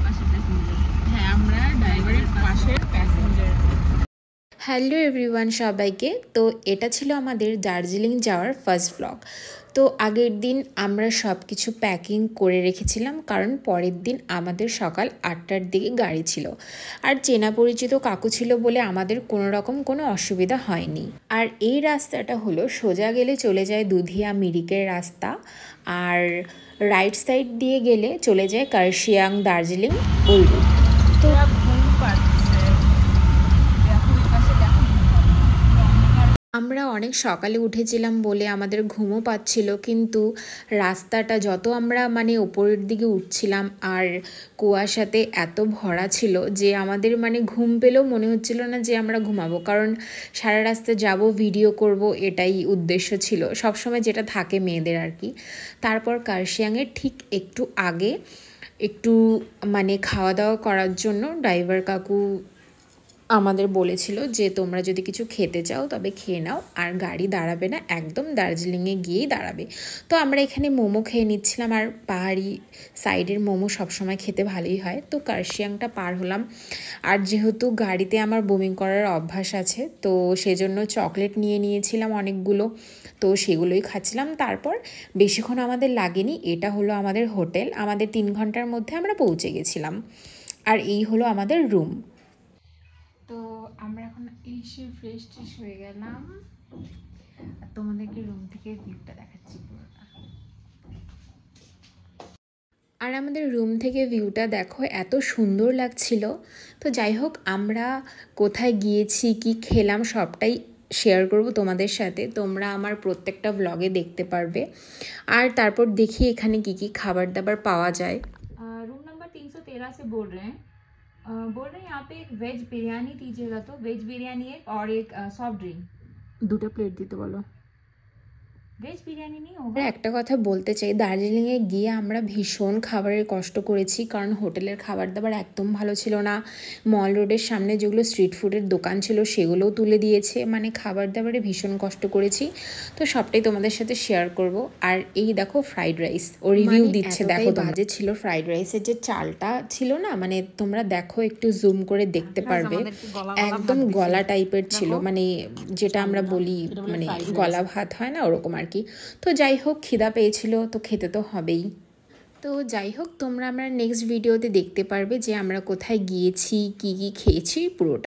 পাশের প্যাসেঞ্জার। হ্যাঁ, আমরা ড্রাইভারের পাশের প্যাসেঞ্জার। হ্যালো এভরিওয়ান সবাইকে। তো এটা ছিল আমাদের দার্জিলিং যাওয়ার ফার্স্ট ব্লগ। তো আগের দিন আমরা সব কিছু প্যাকিং করে রেখেছিলাম, কারণ পরের দিন আমাদের সকাল 8টার দিকে গাড়ি ছিল। আর চেনা পরিচিত কাকু ছিল বলে আমাদের কোনো রকম কোনো অসুবিধা হয়নি। আর এই রাস্তাটা হলো সোজা গেলে চলে যায় দুধিয়া মিরিকের রাস্তা, আর রাইট সাইড দিয়ে গেলে চলে যায় কার্শিয়াং দার্জিলিং ওই রুট। তো আমরা অনেক সকালে উঠেছিলাম বলে আমাদের ঘুমও পাচ্ছিল, কিন্তু রাস্তাটা যত আমরা ওপরের দিকে উঠছিলাম আর কুয়াশাতে এত ভরা ছিল যে আমাদের ঘুম পেলেও মনে হচ্ছিল না যে আমরা ঘুমাবো, কারণ সারা রাস্তা যাব, ভিডিও করব, এটাই উদ্দেশ্য ছিল সবসময়, যেটা থাকে মেয়েদের আর কি। তারপর কার্শিয়াংয়ের ঠিক একটু আগে একটু খাওয়া দাওয়া করার জন্য ড্রাইভার কাকু আমাদের বলেছিল যে তোমরা যদি কিছু খেতে চাও তবে খেয়ে নাও, আর গাড়ি দাঁড়াবে না, একদম দার্জিলিংয়ে গিয়েই দাঁড়াবে। তো আমরা এখানে মোমো খেয়ে নিচ্ছিলাম, আর পাহাড়ি সাইডের মোমো সবসময় খেতে ভালোই হয়। তো কার্শিয়াংটা পার হলাম, আর যেহেতু গাড়িতে আমার বমি করার অভ্যাস আছে, তো সেজন্য চকলেট নিয়ে নিয়েছিলাম অনেকগুলো, তো সেগুলোই খাচ্ছিলাম। তারপর বেশিক্ষণ আমাদের লাগেনি, এটা হলো আমাদের হোটেল, আমাদের 3 ঘন্টার মধ্যে আমরা পৌঁছে গেছিলাম। আর এই হলো আমাদের রুম। তো আমরা এখন এসে ফ্রেশ ট্রেশ হয়ে গেলাম, আর তোমাদেরকে রুম থেকে ভিউটা দেখাচ্ছি পুরোটা। আর আমাদের রুম থেকে ভিউটা দেখো, এত সুন্দর লাগছিল। তো যাই হোক, আমরা কোথায় গিয়েছি, কি খেলাম, সবটাই শেয়ার করব তোমাদের সাথে, তোমরা আমার প্রত্যেকটা ব্লগে দেখতে পারবে। আর তারপর দেখি এখানে কি কি খাবার দাবার পাওয়া যায়। रूम नंबर 313 से बोल रहे हैं यहाँ पे एक वेज बिरयानी दीजिएगा, तो वेज बिरयानी एक और एक सॉफ्ट ड्रिंक। 2টা প্লেট দিতে বলো। वेज बिरयानी नहीं होगा। একটা কথা বলতে চাই, দার্জিলিংয়ে গিয়ে আমরা ভীষণ খাবারের কষ্ট করেছি, কারণ হোটেলের খাবার দাবার একদম ভালো ছিল না। মল রোডের সামনে যেগুলো স্ট্রিট ফুডের দোকান ছিল সেগুলোও তুলে দিয়েছে, খাবার দাবারে ভীষণ কষ্ট করেছি। তো সবটাই তোমাদের সাথে শেয়ার করব। আর এই দেখো ফ্রাইড রাইস, ও রিভিউ দিচ্ছে, দেখো বাজে ছিল ফ্রাইড রাইসের যে চালটা ছিল না, তোমরা দেখো একটু জুম করে দেখতে পারবে, একদম গলা টাইপের ছিল, যেটা আমরা বলি গলা ভাত হয় না, ওরকম আর কি। তো যাই হোক, খিদা পেয়েছিল তো খেতে তো হবেই। তো যাই হোক, তোমরা আমরা নেক্সট ভিডিওতে দেখতে পারবে যে আমরা কোথায় গিয়েছি, কি কি খেয়েছি পুরোটা।